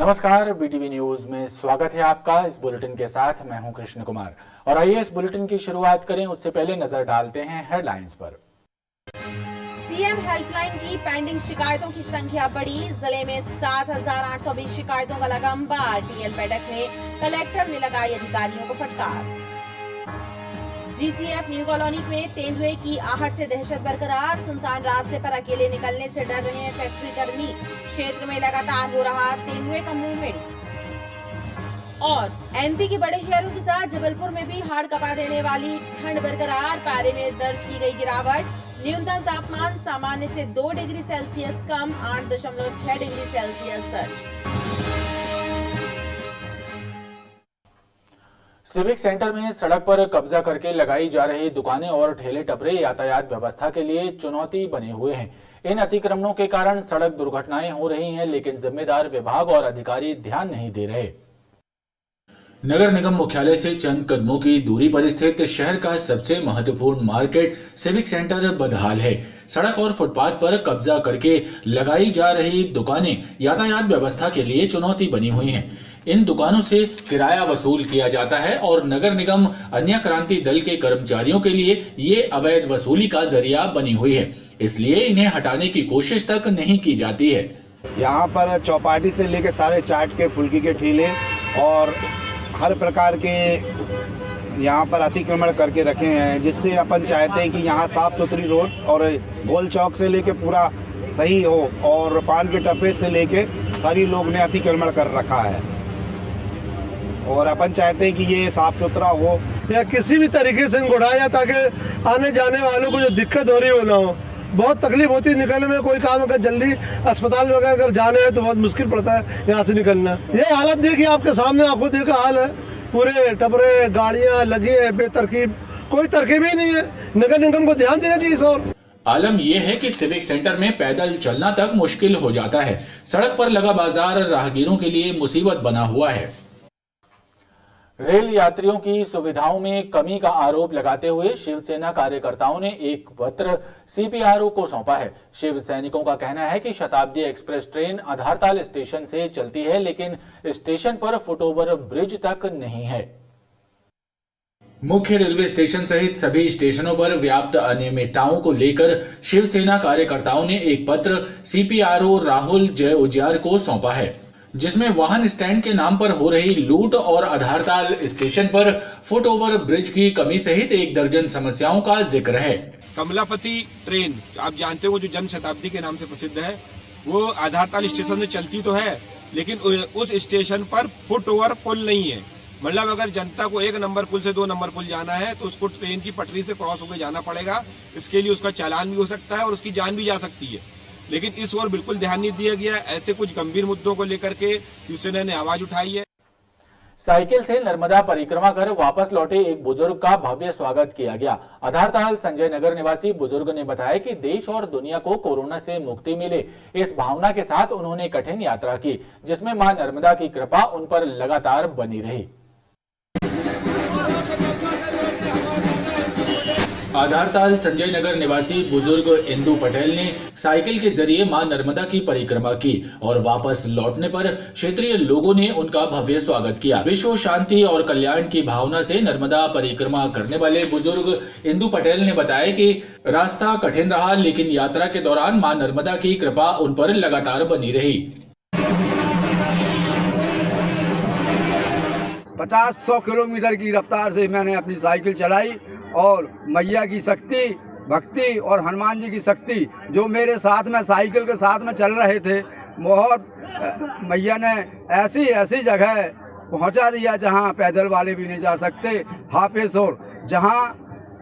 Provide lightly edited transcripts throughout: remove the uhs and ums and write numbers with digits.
नमस्कार, BTV news में स्वागत है आपका। इस बुलेटिन के साथ मैं हूं कृष्ण कुमार और आइए इस बुलेटिन की शुरुआत करें। उससे पहले नजर डालते हैं हेडलाइंस पर। सीएम हेल्पलाइन की पेंडिंग शिकायतों की संख्या बढ़ी। जिले में 7,820 शिकायतों का लगा अंबार। टीएल बैठक में कलेक्टर ने लगाई अधिकारियों को फटकार। जीसीएफ न्यू कॉलोनी में तेंदुए की आहट से दहशत बरकरार। सुनसान रास्ते पर अकेले निकलने से डर रहे हैं फैक्ट्री कर्मी। क्षेत्र में लगातार हो रहा तेंदुए का मूवमेंट। और एमपी के बड़े शहरों के साथ जबलपुर में भी हाड़ कपा देने वाली ठंड बरकरार। पारे में दर्ज की गई गिरावट। न्यूनतम तापमान सामान्य से 2 डिग्री सेल्सियस कम 8.6 डिग्री सेल्सियस दर्ज। सिविक सेंटर में सड़क पर कब्जा करके लगाई जा रही दुकानें और ठेले टपरे यातायात व्यवस्था के लिए चुनौती बने हुए हैं। इन अतिक्रमणों के कारण सड़क दुर्घटनाएं हो रही हैं, लेकिन जिम्मेदार विभाग और अधिकारी ध्यान नहीं दे रहे। नगर निगम मुख्यालय से चंद कदमों की दूरी पर स्थित शहर का सबसे महत्वपूर्ण मार्केट सिविक सेंटर बदहाल है। सड़क और फुटपाथ पर कब्जा करके लगाई जा रही दुकानें यातायात व्यवस्था के लिए चुनौती बनी हुई हैं। इन दुकानों से किराया वसूल किया जाता है और नगर निगम अन्य क्रांति दल के कर्मचारियों के लिए ये अवैध वसूली का जरिया बनी हुई है, इसलिए इन्हें हटाने की कोशिश तक नहीं की जाती है। यहाँ पर चौपाटी से लेकर सारे चाट के फुल्की के ठेले और हर प्रकार के यहाँ पर अतिक्रमण करके रखे हैं, जिससे अपन चाहते हैं कि यहाँ साफ सुथरी रोड और गोल चौक से लेके पूरा सही हो और पान के टपरे से लेके सारी लोग ने अतिक्रमण कर रखा है और अपन चाहते हैं कि ये साफ सुथरा हो या किसी भी तरीके से इनको उठाया ताकि आने जाने वालों को जो दिक्कत हो रही हो ना हो। बहुत तकलीफ होती है निकलने में। कोई काम अगर जल्दी अस्पताल वगैरह अगर जाना है तो बहुत मुश्किल पड़ता है यहाँ से निकलना। ये हालत देखिए आपके सामने, आपको देखा हाल है। पूरे टपरे गाड़ियाँ लगी है बेतरकीब, कोई तरकीब ही नहीं है। नगर निगम को ध्यान देना चाहिए इस और। आलम यह है कि सिविक सेंटर में पैदल चलना तक मुश्किल हो जाता है। सड़क पर लगा बाजार राहगीरों के लिए मुसीबत बना हुआ है। रेल यात्रियों की सुविधाओं में कमी का आरोप लगाते हुए शिवसेना कार्यकर्ताओं ने एक पत्र सीपीआरओ को सौंपा है। शिव सैनिकों का कहना है कि शताब्दी एक्सप्रेस ट्रेन आधारताल स्टेशन से चलती है, लेकिन स्टेशन पर फुटओवर ब्रिज तक नहीं है। मुख्य रेलवे स्टेशन सहित सभी स्टेशनों पर व्याप्त अनियमितताओं को लेकर शिवसेना कार्यकर्ताओं ने एक पत्र सीपीआरओ राहुल जय उजियार को सौंपा है, जिसमें वाहन स्टैंड के नाम पर हो रही लूट और आधारताल स्टेशन पर फुटओवर ब्रिज की कमी सहित 1 दर्जन समस्याओं का जिक्र है। कमलापति ट्रेन आप जानते हो जो जन शताब्दी के नाम से प्रसिद्ध है, वो आधारताल स्टेशन से चलती तो है, लेकिन उस स्टेशन पर फुटओवर पुल नहीं है। मतलब अगर जनता को 1 नंबर पुल से 2 नंबर पुल जाना है तो उसको ट्रेन की पटरी से क्रॉस होकर जाना पड़ेगा। इसके लिए उसका चालान भी हो सकता है और उसकी जान भी जा सकती है, लेकिन इस ओर बिल्कुल ध्यान नहीं दिया गया। ऐसे कुछ गंभीर मुद्दों को लेकर के शिवसेना ने आवाज उठाई है। साइकिल से नर्मदा परिक्रमा कर वापस लौटे एक बुजुर्ग का भव्य स्वागत किया गया। आधारताल संजय नगर निवासी बुजुर्ग ने बताया कि देश और दुनिया को कोरोना से मुक्ति मिले, इस भावना के साथ उन्होंने कठिन यात्रा की, जिसमें मां नर्मदा की कृपा उन पर लगातार बनी रही। आधारताल संजय नगर निवासी बुजुर्ग इंदु पटेल ने साइकिल के जरिए मां नर्मदा की परिक्रमा की और वापस लौटने पर क्षेत्रीय लोगों ने उनका भव्य स्वागत किया। विश्व शांति और कल्याण की भावना से नर्मदा परिक्रमा करने वाले बुजुर्ग इंदु पटेल ने बताया कि रास्ता कठिन रहा, लेकिन यात्रा के दौरान मां नर्मदा की कृपा उन पर लगातार बनी रही। 50-100 किलोमीटर की रफ्तार से मैंने अपनी साइकिल चलाई और मैया की शक्ति, भक्ति और हनुमान जी की शक्ति जो मेरे साथ में साइकिल के साथ में चल रहे थे, बहुत मैया ने ऐसी ऐसी जगह पहुंचा दिया जहां पैदल वाले भी नहीं जा सकते। हाफेश्वर जहां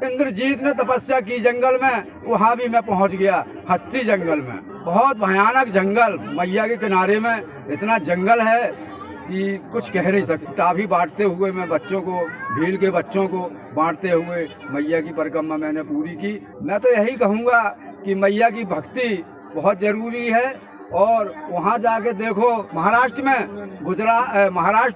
इंद्रजीत ने तपस्या की जंगल में, वहां भी मैं पहुंच गया। हस्ती जंगल में, बहुत भयानक जंगल, मैया के किनारे में इतना जंगल है कि कुछ कह नहीं सकते। टाफी बांटते हुए मैं बच्चों को, भील के बच्चों को बांटते हुए मैया की परिक्रमा मैंने पूरी की। मैं तो यही कहूँगा कि मैया की भक्ति बहुत ज़रूरी है और वहाँ जाके देखो महाराष्ट्र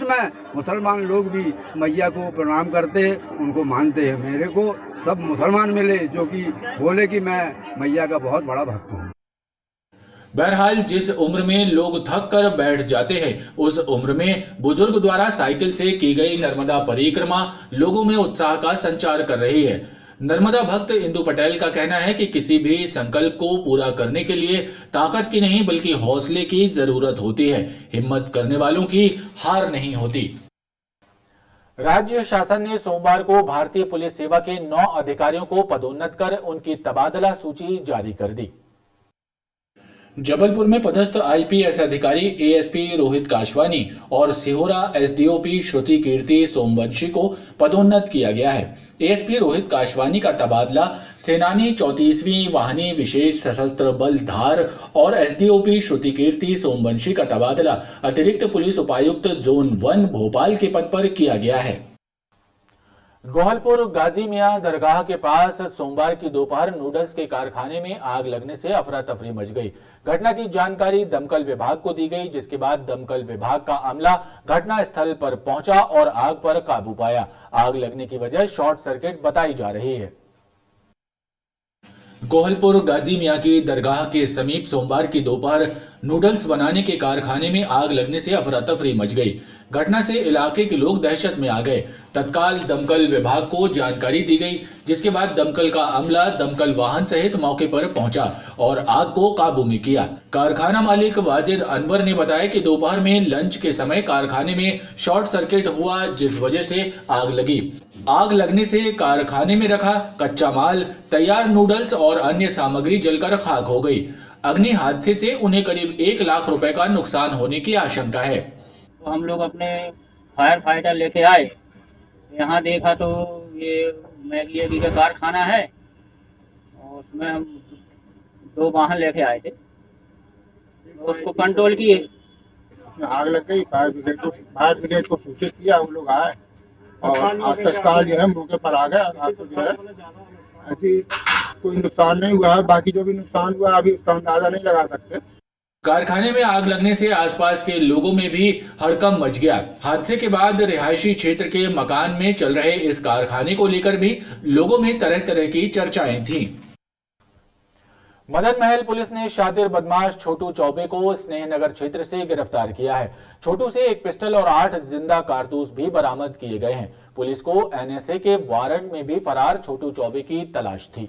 में मुसलमान लोग भी मैया को प्रणाम करते हैं, उनको मानते हैं। मेरे को सब मुसलमान मिले जो कि बोले कि मैं मैया का बहुत बड़ा भक्त हूँ। बहरहाल जिस उम्र में लोग थक कर बैठ जाते हैं, उस उम्र में बुजुर्ग द्वारा साइकिल से की गई नर्मदा परिक्रमा लोगों में उत्साह का संचार कर रही है। नर्मदा भक्त इंदु पटेल का कहना है कि किसी भी संकल्प को पूरा करने के लिए ताकत की नहीं बल्कि हौसले की जरूरत होती है। हिम्मत करने वालों की हार नहीं होती। राज्य शासन ने सोमवार को भारतीय पुलिस सेवा के 9 अधिकारियों को पदोन्नत कर उनकी तबादला सूची जारी कर दी। जबलपुर में पदस्थ आईपीएस अधिकारी एएसपी रोहित काशवानी और सिहोरा एसडीओपी श्रुति कीर्ति सोमवंशी को पदोन्नत किया गया है। एएसपी रोहित काशवानी का तबादला सेनानी 34वीं वाहिनी विशेष सशस्त्र बल धार और एसडीओपी श्रुति कीर्ति सोमवंशी का तबादला अतिरिक्त पुलिस उपायुक्त जोन 1 भोपाल के पद पर किया गया है। गोहलपुर गाजी मियां दरगाह के पास सोमवार की दोपहर नूडल्स के कारखाने में आग लगने से अफरा तफरी मच गई। घटना की जानकारी दमकल विभाग को दी गई, जिसके बाद दमकल विभाग का अमला घटना स्थल पर पहुंचा और आग पर काबू पाया। आग लगने की वजह शॉर्ट सर्किट बताई जा रही है। गोहलपुर गाजी मियां की दरगाह के समीप सोमवार की दोपहर नूडल्स बनाने के कारखाने में आग लगने से अफरा तफरी मच गई। घटना से इलाके के लोग दहशत में आ गए। तत्काल दमकल विभाग को जानकारी दी गई, जिसके बाद दमकल का अमला दमकल वाहन सहित मौके पर पहुंचा और आग को काबू में किया। कारखाना मालिक वाजिद अनवर ने बताया कि दोपहर में लंच के समय कारखाने में शॉर्ट सर्किट हुआ, जिस वजह से आग लगी। आग लगने से कारखाने में रखा कच्चा माल, तैयार नूडल्स और अन्य सामग्री जलकर खाक हो गई। अग्नि हादसे से उन्हें करीब 1 लाख रुपए का नुकसान होने की आशंका है। तो हम लोग अपने फायर फाइटर लेके आए, यहाँ देखा तो ये मैगी का कारखाना है और उसमें हम 2 वाहन लेके आए थे, उसको कंट्रोल किए। आग लग गई, फायर ब्रिगेड को सूचित किया, हम लोग आए और तत्काल जो है मौके पर आ गए। और आपको जो है ऐसी कोई नुकसान नहीं हुआ है, बाकी जो भी नुकसान हुआ अभी उसका अंदाजा नहीं लगा सकते। कारखाने में आग लगने से आसपास के लोगों में भी हड़कंप मच गया। हादसे के बाद रिहायशी क्षेत्र के मकान में चल रहे इस कारखाने को लेकर भी लोगों में तरह तरह की चर्चाएं थीं। मदन महल पुलिस ने शातिर बदमाश छोटू चौबे को स्नेहनगर क्षेत्र से गिरफ्तार किया है। छोटू से एक पिस्टल और 8 जिंदा कारतूस भी बरामद किए गए हैं। पुलिस को एनएसए के वारंट में भी फरार छोटू चौबे की तलाश थी।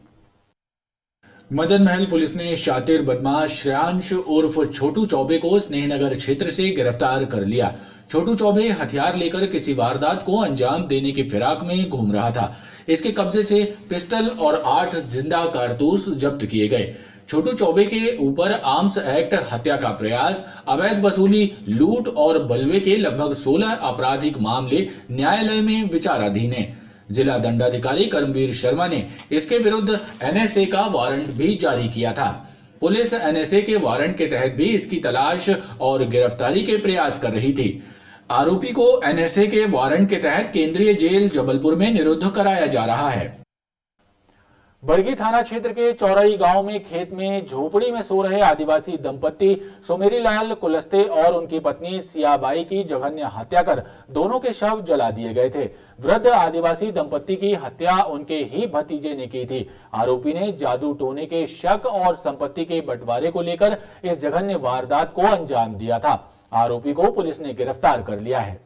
मदन महल पुलिस ने शातिर बदमाश श्रेयांश उर्फ छोटू चौबे को स्नेहनगर क्षेत्र से गिरफ्तार कर लिया। छोटू चौबे हथियार लेकर किसी वारदात को अंजाम देने की फिराक में घूम रहा था। इसके कब्जे से पिस्टल और 8 जिंदा कारतूस जब्त किए गए। छोटू चौबे के ऊपर आर्म्स एक्ट, हत्या का प्रयास, अवैध वसूली, लूट और बलवे के लगभग 16 आपराधिक मामले न्यायालय में विचाराधीन हैं। जिला दंडाधिकारी कर्मवीर शर्मा ने इसके विरुद्ध एनएसए का वारंट भी जारी किया था। पुलिस एनएसए के वारंट के तहत भी इसकी तलाश और गिरफ्तारी के प्रयास कर रही थी। आरोपी को एनएसए के वारंट के तहत केंद्रीय जेल जबलपुर में निरुद्ध कराया जा रहा है। बरगी थाना क्षेत्र के चौराई गांव में खेत में झोपड़ी में सो रहे आदिवासी दंपत्ति सुमेरीलाल कुलस्ते और उनकी पत्नी सियाबाई की जघन्य हत्या कर दोनों के शव जला दिए गए थे। वृद्ध आदिवासी दंपत्ति की हत्या उनके ही भतीजे ने की थी। आरोपी ने जादू टोने के शक और संपत्ति के बंटवारे को लेकर इस जघन्य वारदात को अंजाम दिया था। आरोपी को पुलिस ने गिरफ्तार कर लिया है।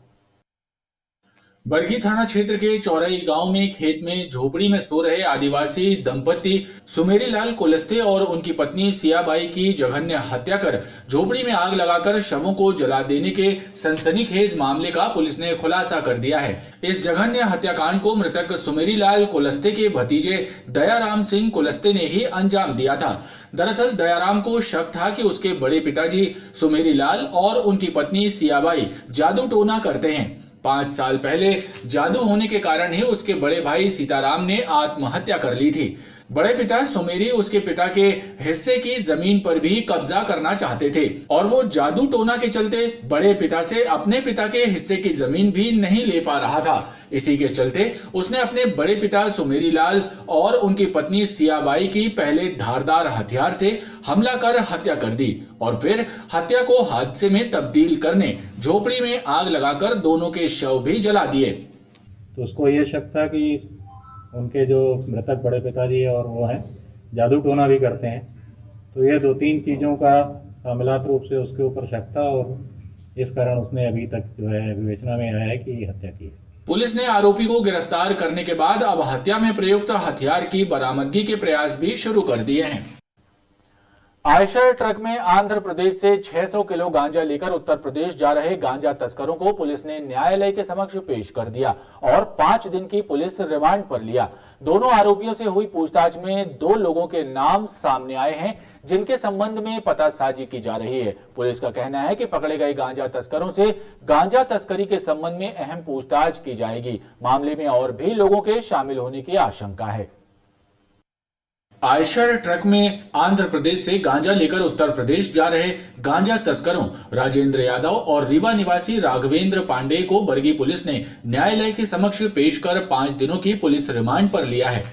बरगी थाना क्षेत्र के चौराई गांव में खेत में झोपड़ी में सो रहे आदिवासी दंपत्ति सुमेरीलाल कुलस्ते और उनकी पत्नी सियाबाई की जघन्य हत्या कर झोपड़ी में आग लगाकर शवों को जला देने के सनसनीखेज मामले का पुलिस ने खुलासा कर दिया है। इस जघन्य हत्याकांड को मृतक सुमेरीलाल कुलस्ते के भतीजे दयाराम सिंह कुलस्ते ने ही अंजाम दिया था। दरअसल दयाराम को शक था कि उसके बड़े पिताजी सुमेरीलाल और उनकी पत्नी सियाबाई जादू टोना करते हैं। 5 साल पहले जादू होने के कारण ही उसके बड़े भाई सीताराम ने आत्महत्या कर ली थी। बड़े पिता सुमेरी उसके पिता के हिस्से की जमीन पर भी कब्जा करना चाहते थे और वो जादू टोना के चलते बड़े पिता से अपने पिता के हिस्से की जमीन भी नहीं ले पा रहा था। इसी के चलते उसने अपने बड़े पिता सुमेरीलाल और उनकी पत्नी सियाबाई की पहले धारदार हथियार से हमला कर हत्या कर दी और फिर हत्या को हादसे में तब्दील करने झोपड़ी में आग लगाकर दोनों के शव भी जला दिए। तो उसको ये शक था कि उनके जो मृतक बड़े पिताजी और वो हैं जादू टोना भी करते हैं, तो ये 2-3 चीज़ों का अमिलात रूप से उसके ऊपर शक था और इस कारण उसने अभी तक जो है विवेचना में आया है कि हत्या की है। पुलिस ने आरोपी को गिरफ्तार करने के बाद अब हत्या में प्रयुक्त हथियार की बरामदगी के प्रयास भी शुरू कर दिए हैं। आयशर ट्रक में आंध्र प्रदेश से 600 किलो गांजा लेकर उत्तर प्रदेश जा रहे गांजा तस्करों को पुलिस ने न्यायालय के समक्ष पेश कर दिया और 5 दिन की पुलिस रिमांड पर लिया। दोनों आरोपियों से हुई पूछताछ में 2 लोगों के नाम सामने आए हैं जिनके संबंध में पतासाजी की जा रही है। पुलिस का कहना है कि पकड़े गए गांजा तस्करों से गांजा तस्करी के संबंध में अहम पूछताछ की जाएगी। मामले में और भी लोगों के शामिल होने की आशंका है। आयशर ट्रक में आंध्र प्रदेश से गांजा लेकर उत्तर प्रदेश जा रहे गांजा तस्करों राजेंद्र यादव और रीवा निवासी राघवेंद्र पांडे को बरगी पुलिस ने न्यायालय के समक्ष पेश कर 5 दिनों की पुलिस रिमांड पर लिया है।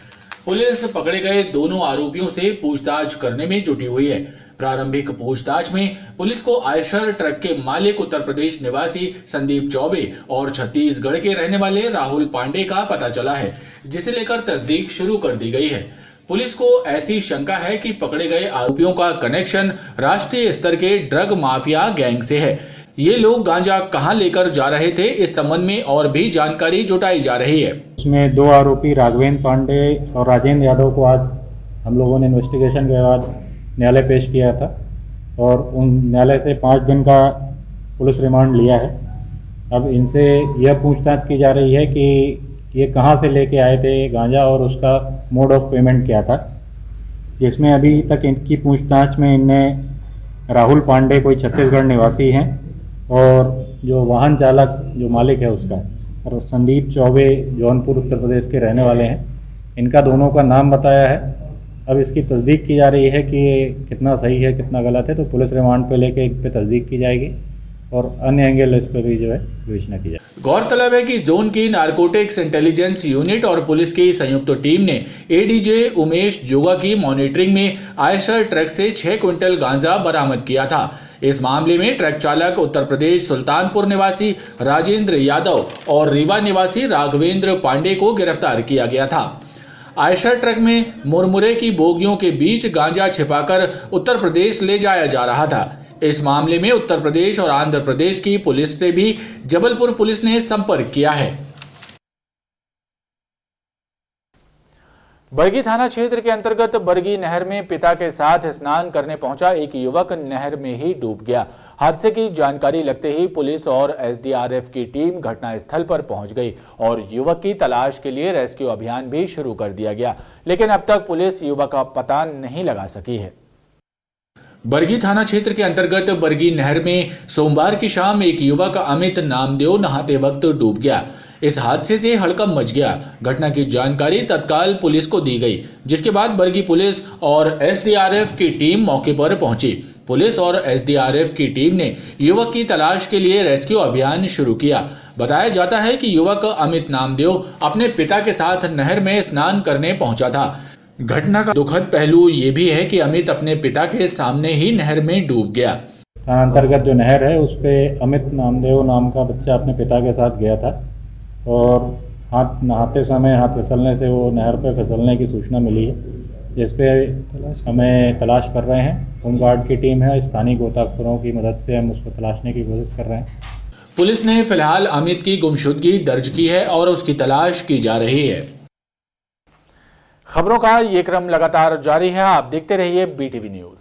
पुलिस पकड़े गए दोनों आरोपियों से पूछताछ करने में जुटी हुई है। प्रारंभिक पूछताछ में पुलिस को आयशर ट्रक के मालिक उत्तर प्रदेश निवासी संदीप चौबे और छत्तीसगढ़ के रहने वाले राहुल पांडे का पता चला है, जिसे लेकर तस्दीक शुरू कर दी गई है। पुलिस को ऐसी शंका है कि पकड़े गए आरोपियों का कनेक्शन राष्ट्रीय स्तर के ड्रग माफिया गैंग से है। ये लोग गांजा कहां लेकर जा रहे थे, इस संबंध में और भी जानकारी जुटाई जा रही है। इसमें 2 आरोपी राघवेंद्र पांडे और राजेंद्र यादव को आज हम लोगों ने इन्वेस्टिगेशन के बाद न्यायालय पेश किया था और उन न्यायालय से 5 दिन का पुलिस रिमांड लिया है। अब इनसे यह पूछताछ की जा रही है कि ये कहाँ से लेके आए थे गांजा और उसका मोड ऑफ पेमेंट क्या था, जिसमें अभी तक इनकी पूछताछ में इनने राहुल पांडे कोई छत्तीसगढ़ निवासी हैं और जो वाहन चालक जो मालिक है उसका और संदीप चौबे जौनपुर उत्तर प्रदेश के रहने वाले हैं, इनका दोनों का नाम बताया है। अब इसकी तस्दीक की जा रही है कि ये कितना सही है कितना गलत है, तो पुलिस रिमांड पे लेके इस पे तस्दीक की जाएगी और अन्य एंगल इस पर भी जो है विवेचना की जाए। गौरतलब है कि जोन की नारकोटिक्स इंटेलिजेंस यूनिट और पुलिस की संयुक्त टीम ने एडीजे उमेश जोगा की मॉनिटरिंग में आयशर ट्रक से 6 क्विंटल गांजा बरामद किया था। इस मामले में ट्रक चालक उत्तर प्रदेश सुल्तानपुर निवासी राजेंद्र यादव और रीवा निवासी राघवेंद्र पांडे को गिरफ्तार किया गया था। आयशर ट्रक में मुरमुरे की बोगियों के बीच गांजा छिपाकर उत्तर प्रदेश ले जाया जा रहा था। इस मामले में उत्तर प्रदेश और आंध्र प्रदेश की पुलिस से भी जबलपुर पुलिस ने संपर्क किया है। बरगी थाना क्षेत्र के अंतर्गत बरगी नहर में पिता के साथ स्नान करने पहुंचा एक युवक नहर में ही डूब गया। हादसे की जानकारी लगते ही पुलिस और एसडीआरएफ की टीम घटनास्थल पर पहुंच गई और युवक की तलाश के लिए रेस्क्यू अभियान भी शुरू कर दिया गया, लेकिन अब तक पुलिस युवक का पता नहीं लगा सकी है। बरगी थाना क्षेत्र के अंतर्गत बरगी नहर में सोमवार की शाम एक युवक अमित नामदेव नहाते वक्त डूब गया। इस हादसे से हड़कंप मच गया। घटना की जानकारी तत्काल पुलिस को दी गई, जिसके बाद बरगी पुलिस और एसडीआरएफ की टीम मौके पर पहुंची। पुलिस और एसडीआरएफ की टीम ने युवक की तलाश के लिए रेस्क्यू अभियान शुरू किया। बताया जाता है कि युवक अमित नामदेव अपने पिता के साथ नहर में स्नान करने पहुंचा था। घटना का दुखद पहलू ये भी है कि अमित अपने पिता के सामने ही नहर में डूब गया। अंतर्गत जो नहर है उस पे अमित नामदेव नाम का बच्चा अपने पिता के साथ गया था और नहाते समय हाथ फिसलने से वो नहर पे फिसलने की सूचना मिली है, जिस पे हमें तलाश कर रहे हैं। होमगार्ड की टीम है, स्थानीय गोताखोरों की मदद से हम उसको तलाशने की कोशिश कर रहे हैं। पुलिस ने फिलहाल अमित की गुमशुदगी दर्ज की है और उसकी तलाश की जा रही है। खबरों का ये क्रम लगातार जारी है। आप देखते रहिए BTV न्यूज।